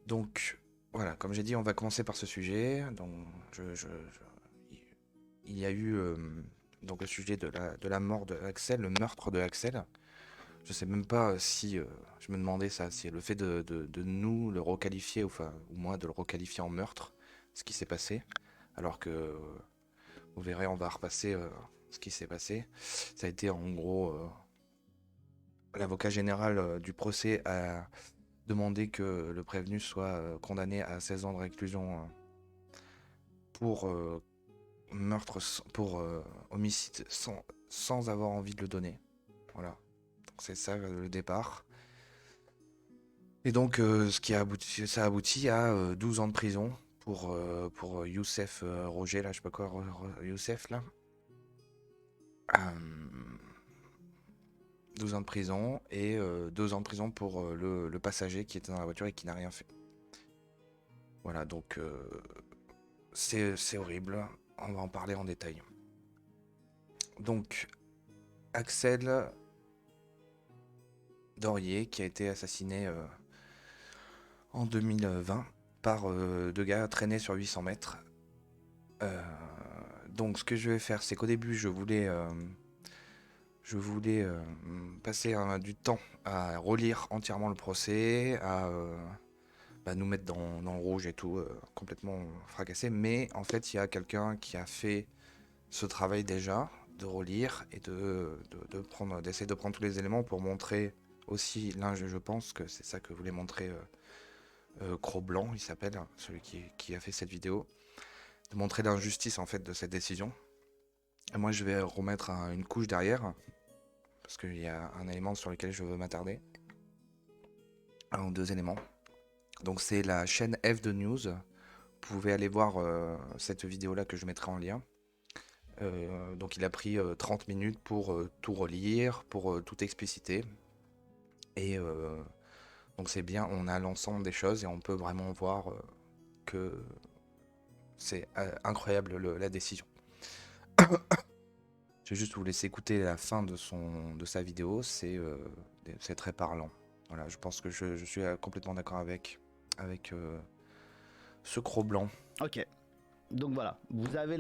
Donc, voilà, comme j'ai dit, on va commencer par ce sujet. Donc, il y a eu donc le sujet de la mort de Axel, le meurtre de Axel. Je sais même pas si je me demandais ça, si le fait de nous le requalifier, enfin, ou moi de le requalifier en meurtre, ce qui s'est passé, alors que vous verrez, on va repasser ce qui s'est passé. Ça a été en gros, l'avocat général du procès a demandé que le prévenu soit condamné à 16 ans de réclusion pour pour homicide sans avoir envie de le donner. Voilà, donc c'est ça le départ. Et donc, ça aboutit à 12 ans de prison pour Youssef Roger, là, je sais pas quoi, Youssef, là. Euh, 12 ans de prison et 2 ans de prison pour le passager qui était dans la voiture et qui n'a rien fait. Voilà, donc c'est horrible. On va en parler en détail. Donc, Axel Dorier, qui a été assassiné en 2020 par deux gars traînés sur 800 mètres. Euh, donc, ce que je vais faire, c'est qu'au début, je voulais passer du temps à relire entièrement le procès, à nous mettre dans le rouge et tout, complètement fracassé. Mais en fait, il y a quelqu'un qui a fait ce travail déjà, de relire et d'essayer de prendre tous les éléments pour montrer aussi, là je pense que c'est ça que voulait montrer Cro-Blanc, il s'appelle, celui qui a fait cette vidéo, de montrer l'injustice en fait de cette décision. Et moi je vais remettre une couche derrière, parce qu'il y a un élément sur lequel je veux m'attarder, un ou deux éléments. Donc c'est la chaîne F de News, vous pouvez aller voir cette vidéo là que je mettrai en lien. Donc il a pris 30 minutes pour tout relire, pour tout expliciter. Et donc c'est bien, on a l'ensemble des choses et on peut vraiment voir que c'est incroyable la décision. Je vais juste vous laisser écouter la fin de sa vidéo, c'est très parlant. Voilà, je pense que je suis complètement d'accord avec ce Cro-Blanc. Ok. Donc voilà, vous avez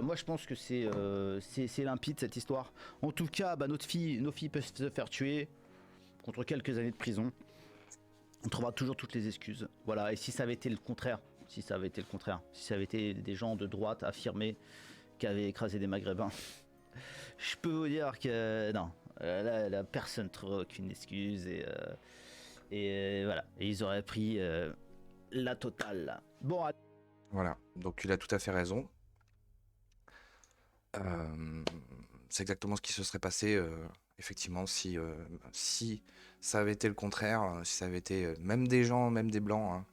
moi je pense que c'est limpide cette histoire. En tout cas, bah, nos filles peuvent se faire tuer contre quelques années de prison. On trouvera toujours toutes les excuses. Voilà, et si ça avait été le contraire, si ça avait été le contraire, si ça avait été des gens de droite affirmés qui avaient écrasé des Maghrébins, je peux vous dire que non, là, personne ne trouvera aucune excuse et voilà, et ils auraient pris la totale là. Bon, Voilà, donc il a tout à fait raison. Euh, c'est exactement ce qui se serait passé, effectivement, si ça avait été le contraire, si ça avait été même des gens, même des blancs. Hein.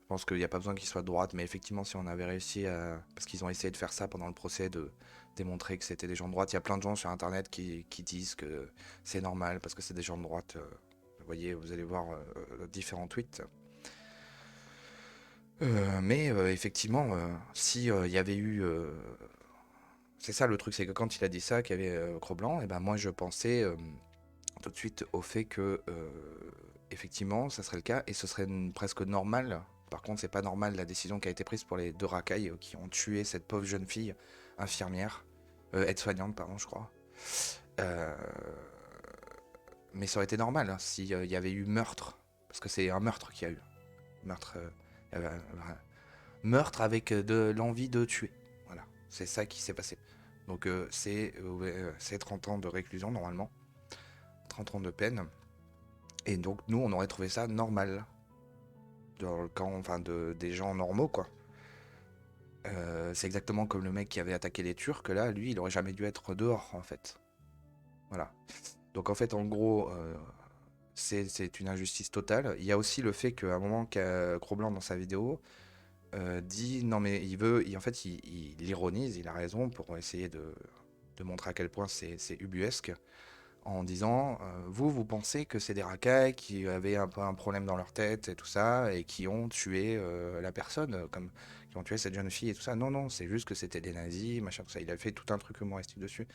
Je pense qu'il n'y a pas besoin qu'ils soient de droite, mais effectivement, si on avait réussi à. Parce qu'ils ont essayé de faire ça pendant le procès, de démontrer que c'était des gens de droite. Il y a plein de gens sur internet qui disent que c'est normal parce que c'est des gens de droite. Vous voyez, vous allez voir différents tweets. Mais effectivement, si il y avait eu c'est ça le truc, c'est que quand il a dit ça, qu'il y avait Cro-Blanc, et ben moi je pensais tout de suite au fait que effectivement ça serait le cas et ce serait presque normal. Par contre, c'est pas normal la décision qui a été prise pour les deux racailles qui ont tué cette pauvre jeune fille infirmière, aide-soignante pardon je crois. Euh, mais ça aurait été normal hein, s'il y avait eu meurtre, parce que c'est un meurtre qu'il y a eu, meurtre, meurtre avec de l'envie de tuer. Voilà, c'est ça qui s'est passé. Donc c'est 30 ans de réclusion normalement, 30 ans de peine. Et donc nous, on aurait trouvé ça normal, dans le camp enfin, des gens normaux, quoi. C'est exactement comme le mec qui avait attaqué les Turcs, là, lui, il aurait jamais dû être dehors, en fait. Voilà. Donc en fait, en gros, c'est une injustice totale. Il y a aussi le fait qu'à un moment, Cro-Blanc, dans sa vidéo, dit non mais en fait il ironise, il a raison pour essayer de montrer à quel point c'est ubuesque en disant vous pensez que c'est des racailles qui avaient un peu un problème dans leur tête et tout ça et qui ont tué la personne comme qui ont tué cette jeune fille et tout ça. Non non, c'est juste que c'était des nazis, machin tout ça. Il a fait tout un truc humoristique dessus.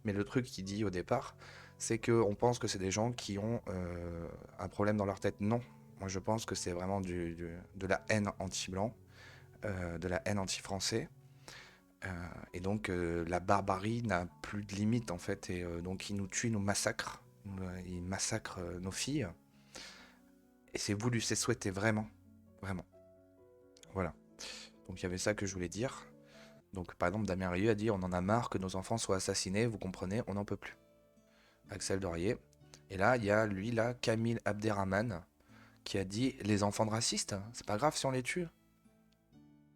Mais le truc qu'il dit au départ, c'est que on pense que c'est des gens qui ont un problème dans leur tête. Non, Moi, je pense que c'est vraiment de la haine anti-blanc, de la haine anti-français. Et donc, la barbarie n'a plus de limite, en fait. Et donc, ils nous tuent, ils nous massacrent. Ils massacrent nos filles. Et c'est voulu, c'est souhaité, vraiment. Vraiment. Voilà. Donc, il y avait ça que je voulais dire. Donc, par exemple, Damien Rieu a dit: on en a marre que nos enfants soient assassinés, vous comprenez, on n'en peut plus. Axel Dorier. Et là, il y a lui, là, Kamil Abderrahman, qui a dit: les enfants de racistes, c'est pas grave si on les tue.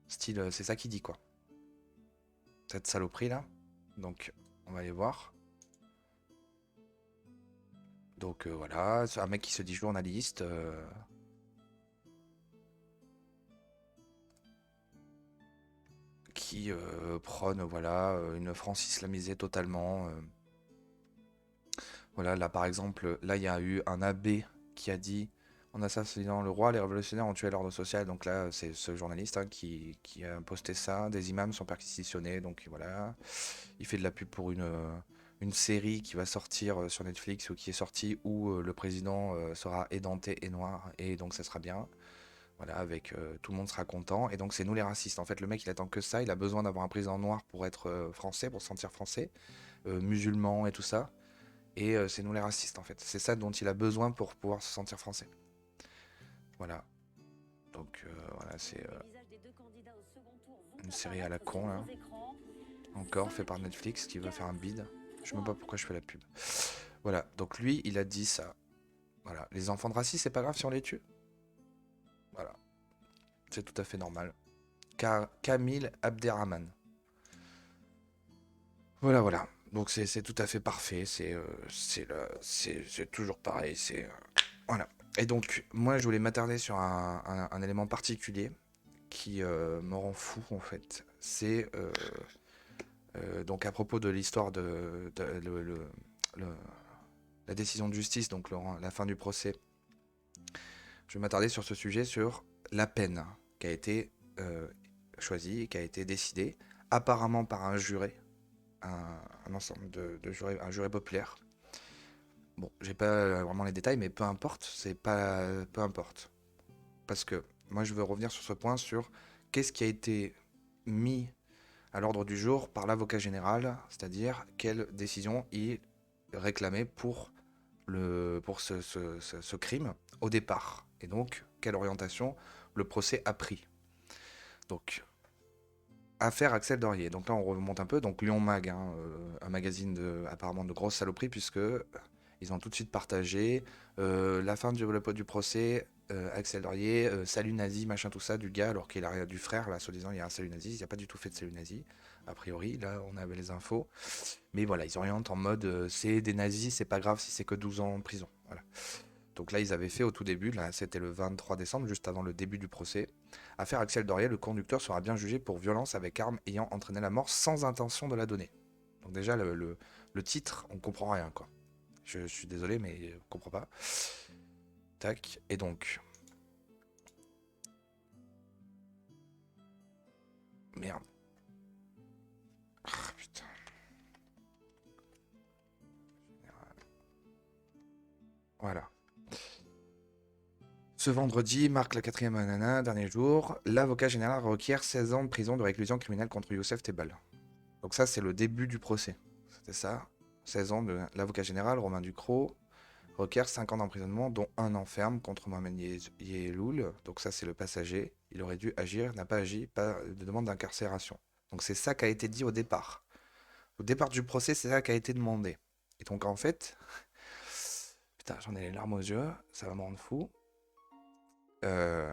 Style, c'est ça qu'il dit, quoi. Cette saloperie là. Donc, on va aller voir. Donc voilà, c'est un mec qui se dit journaliste. Qui prône voilà, une France islamisée totalement. Voilà, là par exemple, là il y a eu un abbé qui a dit: en assassinant le roi, les révolutionnaires ont tué l'ordre social. Donc là, c'est ce journaliste hein, qui a posté ça. Des imams sont perquisitionnés. Donc voilà, il fait de la pub pour une série qui va sortir sur Netflix ou qui est sortie où le président sera édenté et noir. Et donc ça sera bien. Voilà, avec tout le monde sera content. Et donc c'est nous les racistes. En fait, le mec il attend que ça. Il a besoin d'avoir un président noir pour être français, pour se sentir français, musulman et tout ça. Et c'est nous les racistes en fait. C'est ça dont il a besoin pour pouvoir se sentir français. Voilà. Donc voilà, c'est une série à la con là. Encore fait par Netflix qui veut faire un bid. Je sais même pas pourquoi je fais la pub. Voilà, donc lui il a dit ça. Voilà, les enfants de racistes c'est pas grave si on les tue. Voilà, c'est tout à fait normal. Kamil Abderrahman. Voilà, voilà. Donc c'est tout à fait parfait. C'est toujours pareil. Voilà. Et donc moi je voulais m'attarder sur un élément particulier qui me rend fou en fait. C'est donc à propos de l'histoire le- la décision de justice, donc la fin du procès. Je vais m'attarder sur ce sujet, sur la peine qui a été choisie, qui a été décidée apparemment par un juré, un ensemble de jurés, un juré populaire. Bon, j'ai pas vraiment les détails, mais peu importe, c'est pas peu importe, parce que moi je veux revenir sur ce point, sur qu'est-ce qui a été mis à l'ordre du jour par l'avocat général, c'est-à-dire quelle décision il réclamait pour ce crime au départ, et donc quelle orientation le procès a pris. Donc affaire Axel Dorier. Donc là, on remonte un peu. Donc Lyon Mag, hein, un magazine apparemment de grosse saloperie, puisque ils ont tout de suite partagé la fin du procès. Axel Dorier, salut nazi, machin, tout ça, du gars, alors qu'il a du frère, là, soi-disant, il y a un salut nazi. Il n'y a pas du tout fait de salut nazi, a priori. Là, on avait les infos. Mais voilà, ils orientent en mode c'est des nazis, c'est pas grave si c'est que 12 ans de prison. Voilà. Donc là, ils avaient fait au tout début, là, c'était le 23 décembre, juste avant le début du procès. Affaire Axel Dorier, le conducteur sera bien jugé pour violence avec arme ayant entraîné la mort sans intention de la donner. Donc déjà, le titre, on comprend rien, quoi. Je suis désolé, mais on comprend pas. Tac, et donc... Merde. Ah, putain. Voilà. Ce vendredi marque la quatrième dernier jour. L'avocat général requiert 16 ans de prison de réclusion criminelle contre Youssef Tebal. Donc ça, c'est le début du procès. C'était ça. 16 ans de l'avocat général, Romain Ducrot, requiert 5 ans d'emprisonnement, dont 1 an ferme contre Mohamed Yeloul. Donc ça, c'est le passager. Il aurait dû agir, n'a pas agi, pas de demande d'incarcération. Donc c'est ça qui a été dit au départ. Au départ du procès, c'est ça qui a été demandé. Et donc en fait... Putain, j'en ai les larmes aux yeux, ça va me rendre fou. Euh,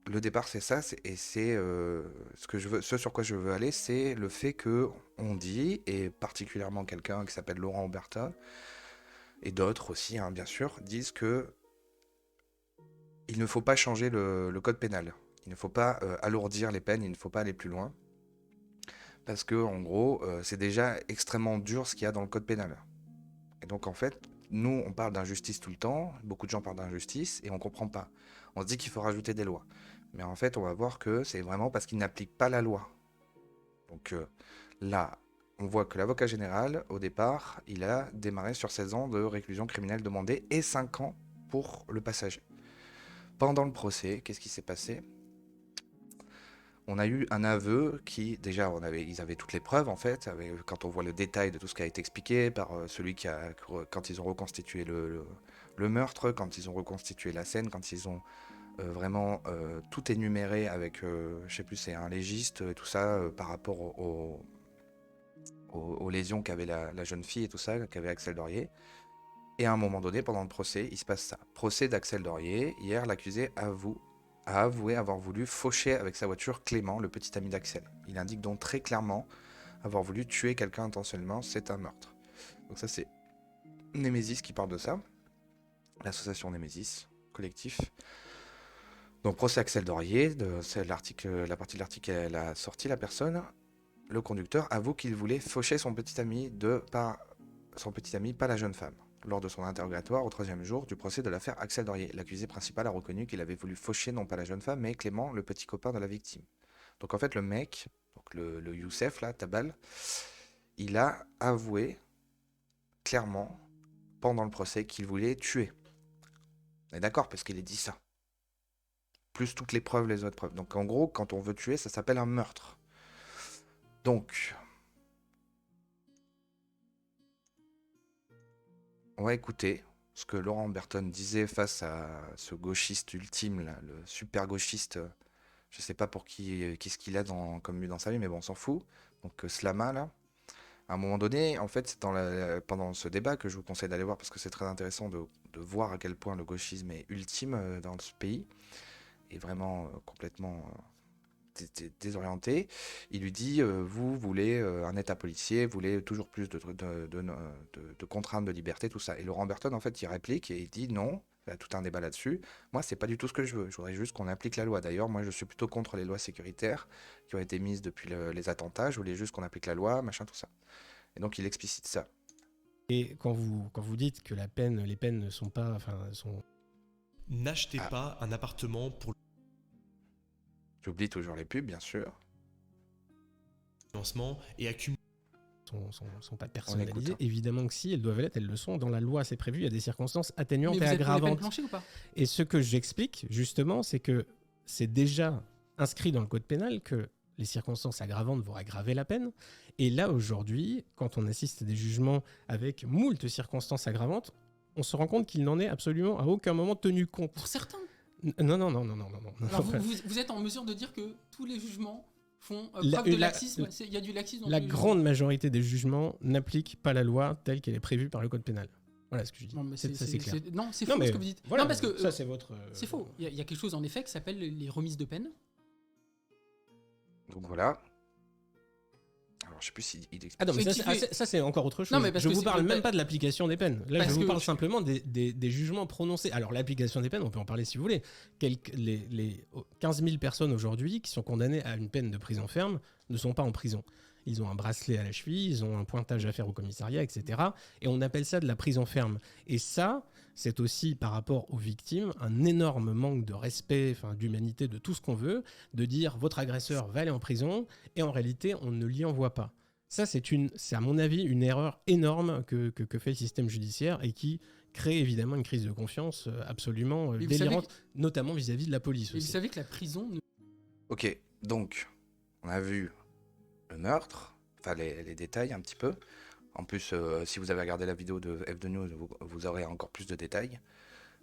le départ c'est ça, et c'est ce sur quoi je veux aller, c'est le fait que on dit, et particulièrement quelqu'un qui s'appelle Laurent Aubertin, et d'autres aussi hein, bien sûr, disent que il ne faut pas changer le code pénal, il ne faut pas alourdir les peines, il ne faut pas aller plus loin, parce que en gros c'est déjà extrêmement dur ce qu'il y a dans le code pénal. Et donc en fait, nous on parle d'injustice tout le temps, beaucoup de gens parlent d'injustice, et on comprend pas. On se dit qu'il faut rajouter des lois. Mais en fait, on va voir que c'est vraiment parce qu'ils n'appliquent pas la loi. Donc là, on voit que l'avocat général, au départ, il a démarré sur 16 ans de réclusion criminelle demandée et 5 ans pour le passager. Pendant le procès, qu'est-ce qui s'est passé? On a eu un aveu qui, déjà, ils avaient toutes les preuves en fait, quand on voit le détail de tout ce qui a été expliqué par celui quand ils ont reconstitué le meurtre, quand ils ont reconstitué la scène, quand ils ont vraiment tout énuméré avec, je sais plus, c'est un légiste et tout ça, par rapport aux lésions qu'avait la jeune fille et tout ça, qu'avait Axel Dorier. Et à un moment donné, pendant le procès, il se passe ça. Procès d'Axel Dorier. Hier, l'accusé a avoué avoir voulu faucher avec sa voiture Clément, le petit ami d'Axel. Il indique donc très clairement avoir voulu tuer quelqu'un intentionnellement. C'est un meurtre. Donc ça, c'est Némésis qui parle de ça. L'association Némésis, collectif. Donc procès Axel Dorier. C'est la partie de l'article qu'elle a sorti, la personne. Le conducteur avoue qu'il voulait faucher son petit ami, pas la jeune femme. Lors de son interrogatoire au 3e jour du procès de l'affaire Axel Dorier, l'accusé principal a reconnu qu'il avait voulu faucher non pas la jeune femme, mais Clément, le petit copain de la victime. Donc en fait, le mec, donc le Youssef, là, Tabal, il a avoué clairement, pendant le procès, qu'il voulait tuer. On est d'accord, parce qu'il a dit ça. Plus toutes les preuves, les autres preuves. Donc en gros, quand on veut tuer, ça s'appelle un meurtre. Donc, on va écouter ce que Laurent Berton disait face à ce gauchiste ultime, là, le super gauchiste. Je sais pas pour qu'est-ce qu'il a comme but dans sa vie, mais bon, on s'en fout. Donc Slama, là. À un moment donné, en fait, c'est pendant ce débat que je vous conseille d'aller voir, parce que c'est très intéressant de voir à quel point le gauchisme est ultime dans ce pays, et vraiment complètement désorienté. Il lui dit vous voulez un état policier, vous voulez toujours plus de contraintes de liberté, tout ça. Et Laurent Berton, en fait, il réplique et il dit non. Il y a tout un débat là-dessus. Moi, c'est pas du tout ce que je veux. Je voudrais juste qu'on applique la loi. D'ailleurs, moi, je suis plutôt contre les lois sécuritaires qui ont été mises depuis les attentats. Je voulais juste qu'on applique la loi, machin, tout ça. Et donc, il explicite ça. Et quand vous dites que les peines ne sont pas, N'achetez pas un appartement pour J'oublie toujours les pubs, bien sûr. le lancement et accumuler. sont pas personnalisées. écoute. Évidemment que si, elles doivent l'être, elles le sont. Dans la loi, c'est prévu, il y a des circonstances atténuantes Mais et vous êtes pour les peines aggravantes. planchées ou pas? Et ce que j'explique, justement, c'est que c'est déjà inscrit dans le code pénal que les circonstances aggravantes vont aggraver la peine. Et là, aujourd'hui, quand on assiste à des jugements avec moult circonstances aggravantes, on se rend compte qu'il n'en est absolument à aucun moment tenu compte. Pour certains. Non. Alors vous êtes en mesure de dire que tous les jugements font La- preuve de la- laxisme. Il y a du laxisme dans La tous les grande majorité des jugements n'appliquent pas la loi telle qu'elle est prévue par le code pénal. Voilà ce que je dis. jugements. Non, mais Ça, c'est clair. Non, c'est Non, faux mais ce que vous dites. voilà, non, parce que ça, c'est votre. c'est faux. Il y a quelque chose en effet qui s'appelle les remises de peine. Donc voilà. Alors, je sais plus s'il explique. Ah non, mais C'est ça, c'est encore autre chose. Non, mais parce je que vous c'est- parle même pas de l'application des peines. Là, Parce je vous que parle je- simplement des jugements prononcés. Alors, l'application des peines, on peut en parler si vous voulez. Les 15 000 personnes aujourd'hui qui sont condamnées à une peine de prison ferme ne sont pas en prison. Ils ont un bracelet à la cheville, ils ont un pointage à faire au commissariat, etc. Et on appelle ça de la prison ferme. Et ça, c'est aussi par rapport aux victimes un énorme manque de respect, d'humanité, de tout ce qu'on veut, de dire votre agresseur va aller en prison et en réalité on ne l'y envoie pas. Ça, c'est à mon avis une erreur énorme que fait le système judiciaire et qui crée évidemment une crise de confiance absolument Mais vous délirante, notamment vis-à-vis de la police Et vous aussi. savez que la prison ne Ok, donc, on a vu le meurtre, enfin les détails un petit peu. En plus, si vous avez regardé la vidéo de F2 News, vous aurez encore plus de détails.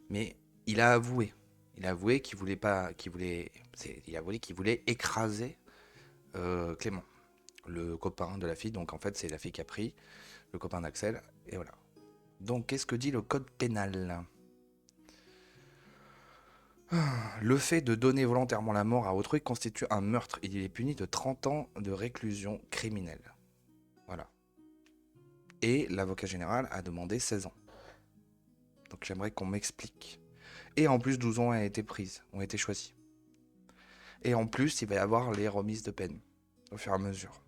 Mais il a avoué. Il a avoué qu'il voulait pas, il a avoué qu'il voulait écraser Clément, le copain de la fille. Donc en fait, c'est la fille qui a pris le copain d'Axel. Et voilà. Donc, qu'est-ce que dit le code pénal ? Le fait de donner volontairement la mort à autrui constitue un meurtre. Il est puni de 30 ans de réclusion criminelle. Voilà. Et l'avocat général a demandé 16 ans. Donc j'aimerais qu'on m'explique. Et en plus, 12 ans ont été choisis. Et en plus, il va y avoir les remises de peine, au fur et à mesure.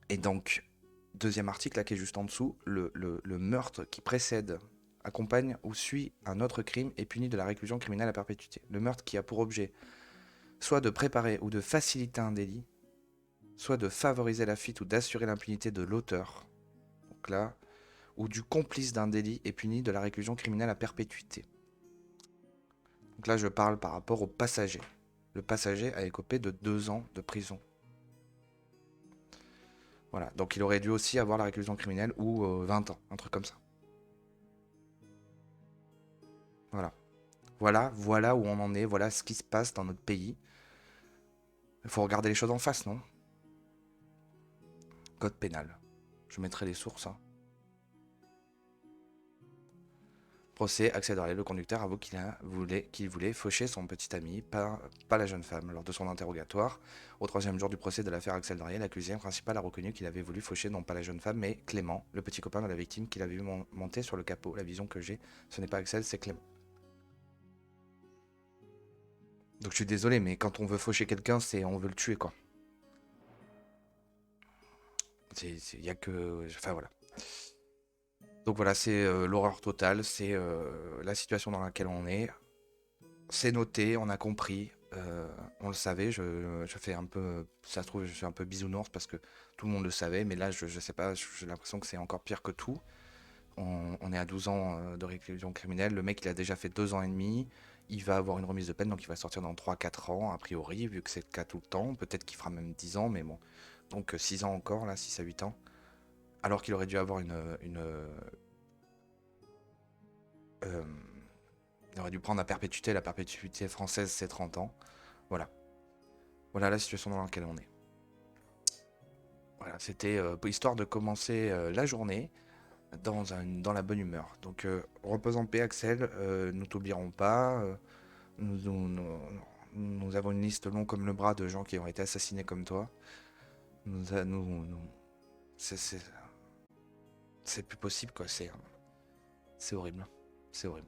Et donc, deuxième article, là, qui est juste en dessous, le meurtre qui précède, accompagne ou suit un autre crime est puni de la réclusion criminelle à perpétuité. Le meurtre qui a pour objet soit de préparer ou de faciliter un délit, soit de favoriser la fuite ou d'assurer l'impunité de l'auteur. Donc, truc-là, ou du complice d'un délit est puni de la réclusion criminelle à perpétuité. Donc là, je parle par rapport au passager. Le passager a écopé de 2 ans de prison. Voilà, donc il aurait dû aussi avoir la réclusion criminelle ou 20 ans, un truc comme ça. Voilà. Voilà où on en est, voilà ce qui se passe dans notre pays. Il faut regarder les choses en face, non? Code pénal. Je mettrai les sources. Hein. Procès, Axel Dariel, le conducteur avoue qu'il voulait faucher son petit ami, pas la jeune femme. Lors de son interrogatoire, au 3e jour du procès de l'affaire Axel Dariel, l'accusé principal a reconnu qu'il avait voulu faucher non pas la jeune femme, mais Clément, le petit copain de la victime qu'il avait vu monter sur le capot. La vision que j'ai, ce n'est pas Axel, c'est Clément. Donc je suis désolé, mais quand on veut faucher quelqu'un, on veut le tuer, quoi. Il y a que... Enfin, voilà. Donc voilà, c'est l'horreur totale, c'est la situation dans laquelle on est. C'est noté, on a compris, on le savait, je fais un peu... Ça se trouve, je suis un peu bisounours parce que tout le monde le savait, mais là, je sais pas, j'ai l'impression que c'est encore pire que tout. On est à 12 ans de réclusion criminelle, le mec il a déjà fait 2 ans et demi, il va avoir une remise de peine, donc il va sortir dans 3-4 ans, a priori, vu que c'est le cas tout le temps, peut-être qu'il fera même 10 ans, mais bon. Donc 6 ans encore, là, 6 à 8 ans. Alors qu'il aurait dû avoir il aurait dû prendre la perpétuité française c'est 30 ans. Voilà. Voilà la situation dans laquelle on est. Voilà, c'était histoire de commencer la journée dans la bonne humeur. Donc repose en paix Axel, nous t'oublierons pas. Nous avons une liste longue comme le bras de gens qui ont été assassinés comme toi. C'est plus possible quoi, c'est horrible. C'est horrible.